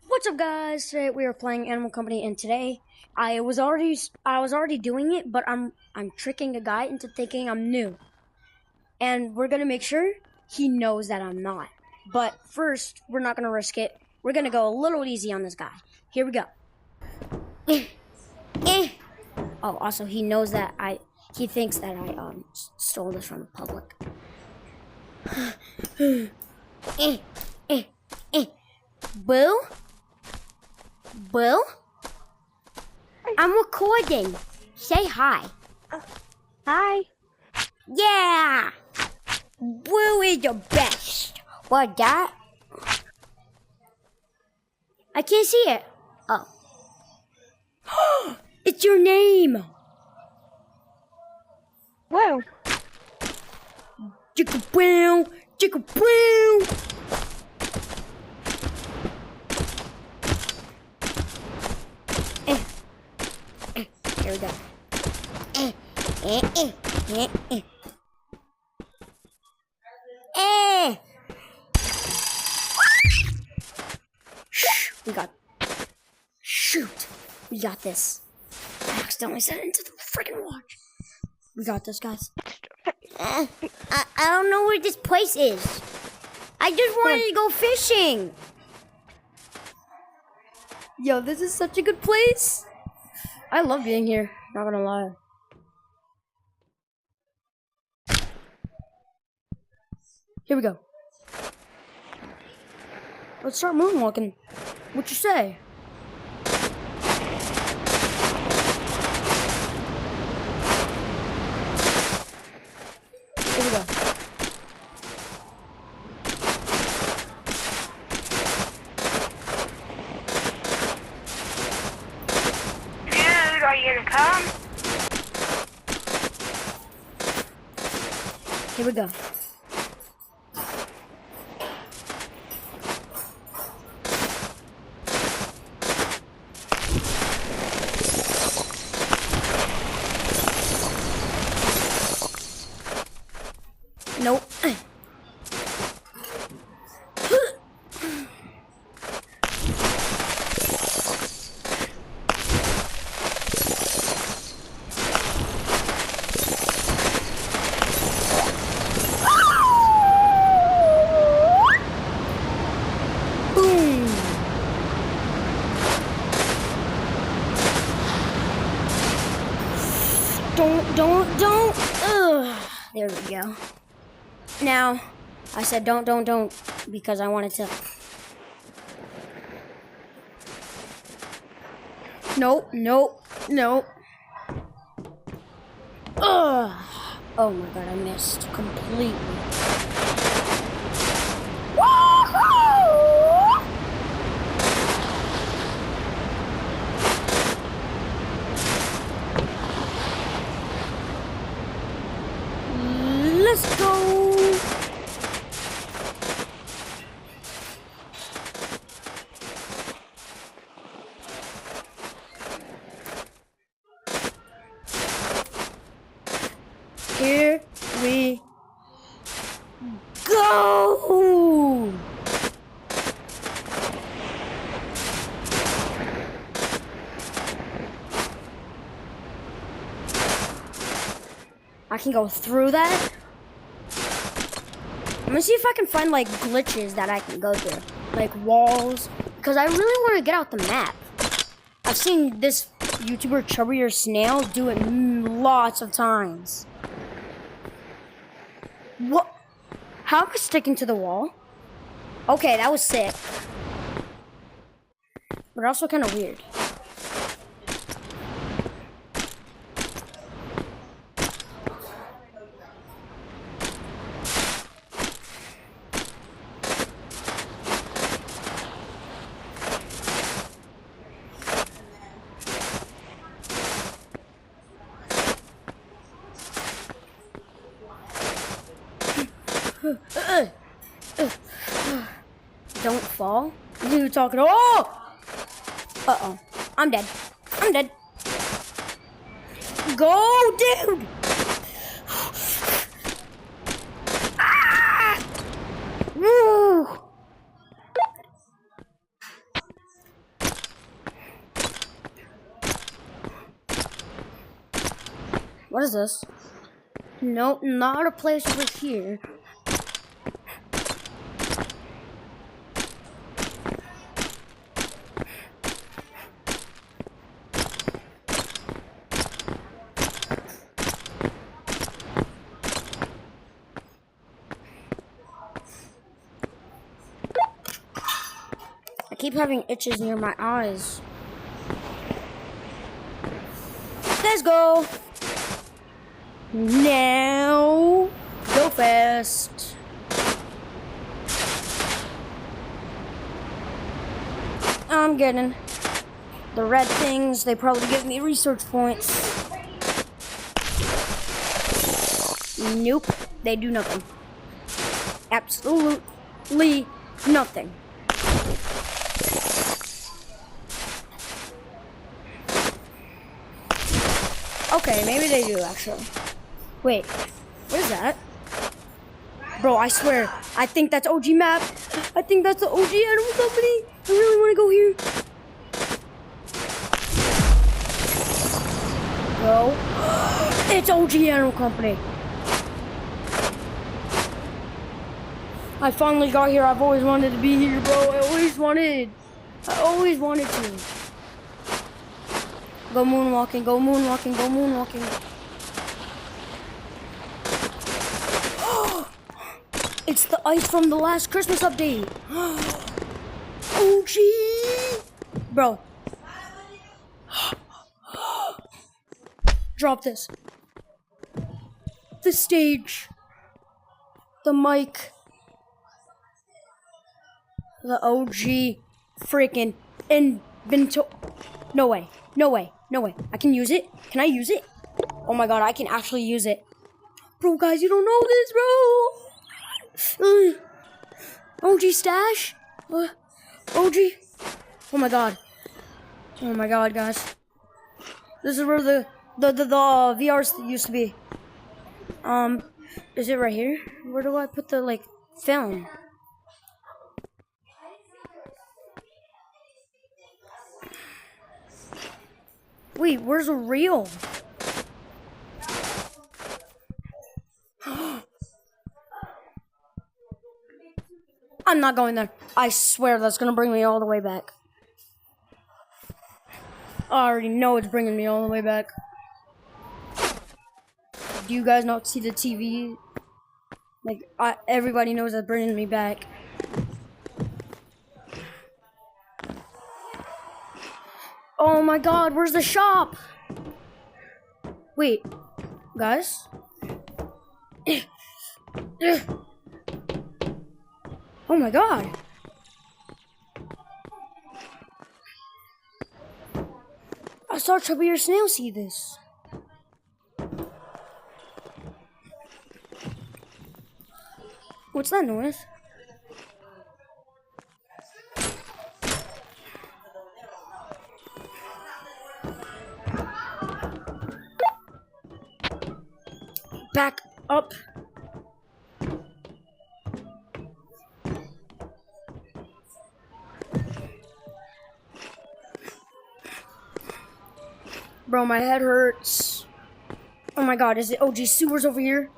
What's up, guys? Today we are playing Animal Company, and today I was already doing it, but I'm tricking a guy into thinking I'm new, and we're gonna make sure he knows that I'm not. But first, we're not gonna risk it. We're gonna go a little easy on this guy. Here we go. Oh, also he knows that he thinks that I stole this from the public. Boo? Boo? I'm recording. Say hi. Hi. Yeah! Boo is the best. What, that? I can't see it. Oh. It's your name! Whoa. Chicka brown! Chicka brown! Here we go. Shh, we got. Shoot, we got this. I accidentally set it into the freaking watch. We got this, guys. I don't know where this place is. I just wanted to go fishing. Yo, this is such a good place. I love being here, not gonna lie. Here we go. Let's start moonwalking. What you say? Here we go. Dude, are you gonna come? Here we go. Nope. Boom. Don't. Ugh. There we go. Now, I said don't, because I wanted to. Nope. Ugh. Oh my god, I missed completely. Woohoo! Let's go. Here we go! I can go through that. I'm gonna see if I can find like glitches that I can go through, like walls, because I really want to get out the map. I've seen this YouTuber Chubby or Snail do it lots of times. What? How am I sticking to the wall? Okay, that was sick. But also kind of weird. Don't fall. You talking? Oh! Uh-oh. I'm dead. Go, dude! Ah! Woo! What is this? Nope, not a place over here. I keep having itches near my eyes. Let's go. Now, go fast. I'm getting the red things. They probably give me research points. Nope, they do nothing. Absolutely nothing. Okay, maybe they do actually. Wait, what is that? Bro, I swear, I think that's OG map. I think that's the OG Animal Company. I really want to go here. Bro, it's OG Animal Company. I finally got here. I've always wanted to be here, bro. I always wanted to. Go moonwalking, go moonwalking, go moonwalking. It's the ice from the last Christmas update. OG! Bro. Drop this. The stage. The mic. The OG freaking inventory. No way. No way. No way. I can use it? Can I use it? Oh my god, I can actually use it. Bro, guys, you don't know this, bro. OG stash? OG? Oh my god. Oh my god, guys. This is where the VRs used to be. Is it right here? Where do I put the, like, film? Wait, where's the reel? I'm not going there. I swear that's gonna bring me all the way back. I already know it's bringing me all the way back. Do you guys not see the TV? Like, everybody knows that's bringing me back. Oh my god, where's the shop? Wait, guys? Oh my god. I saw Chubby Your Snail see this. What's that noise? Back up. Bro, my head hurts. Oh my god, is it OG Sewers over here?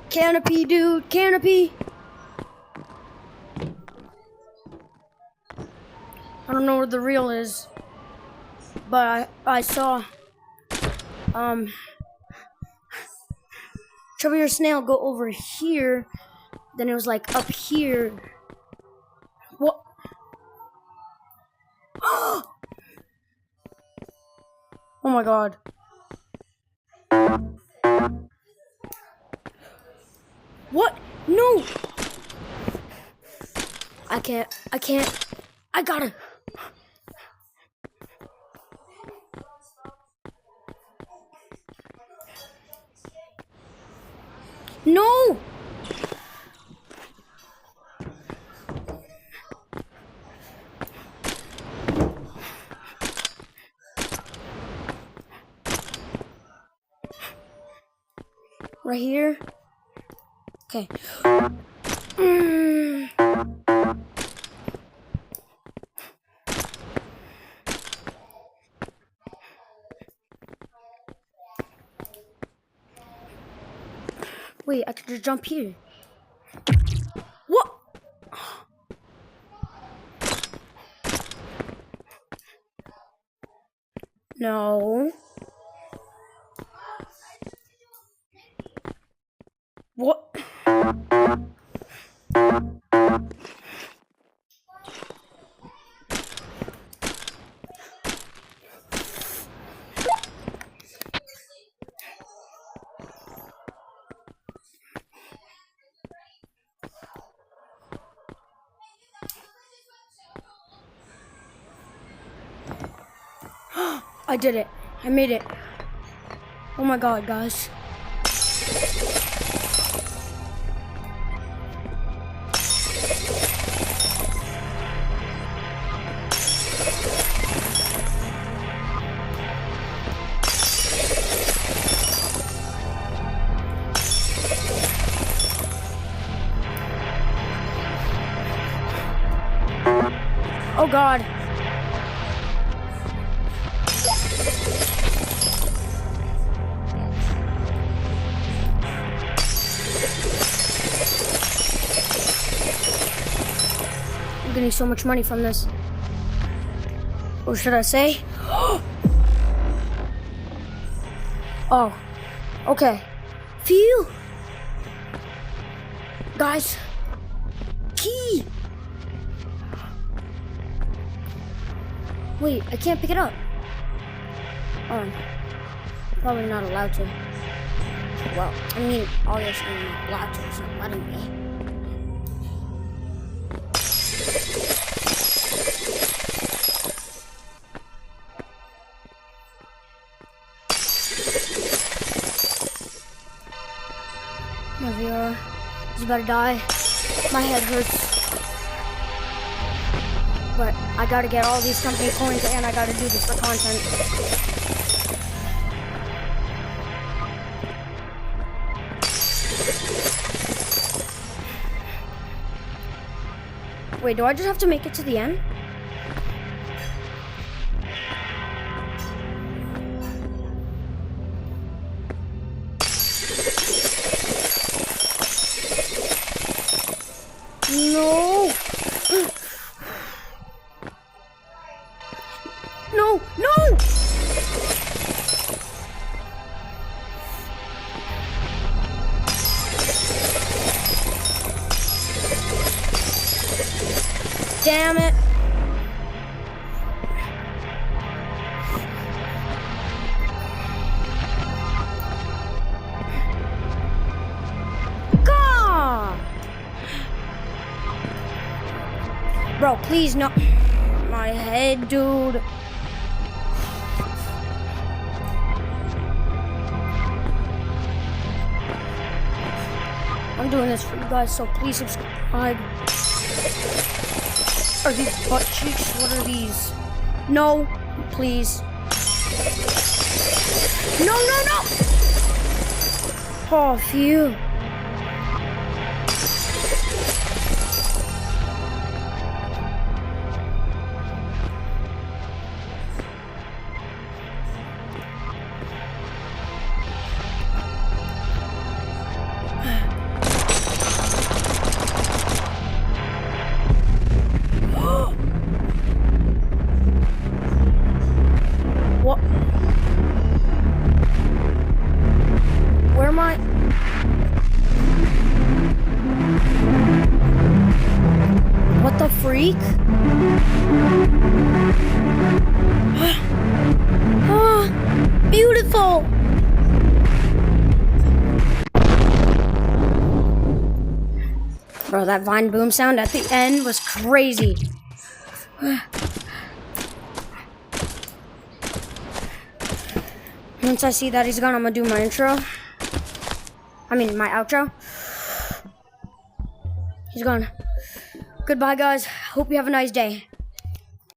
Canopy, dude, canopy. I don't know where the reel is, but I saw Chubby Your Snail go over here, then it was like up here. What? Oh my god. What? No! I can't. I gotta. No! Right here. Okay. Wait, I could just jump here. What? No. What? I did it. I made it. Oh my god, guys. Oh god. I'm getting so much money from this. Or should I say? Oh. Okay. Phew. Guys. Key. Wait, I can't pick it up. Oh. Probably not allowed to. Well, I mean, obviously I'm not allowed to, it's not letting me. There we are. He's about to die. My head hurts. But I gotta get all these company coins and I gotta do this for content. Wait, do I just have to make it to the end? No! No! No! Damn it! God! Bro, please no. My head, dude. I'm doing this for you guys, so please subscribe. Are these butt cheeks? What are these? No, please. No, no, no! Oh, phew. What? Where am I? What the freak? Oh, beautiful! Bro, that vine boom sound at the end was crazy. Once I see that he's gone, I'm gonna do my intro. I mean, my outro. He's gone. Goodbye, guys. Hope you have a nice day.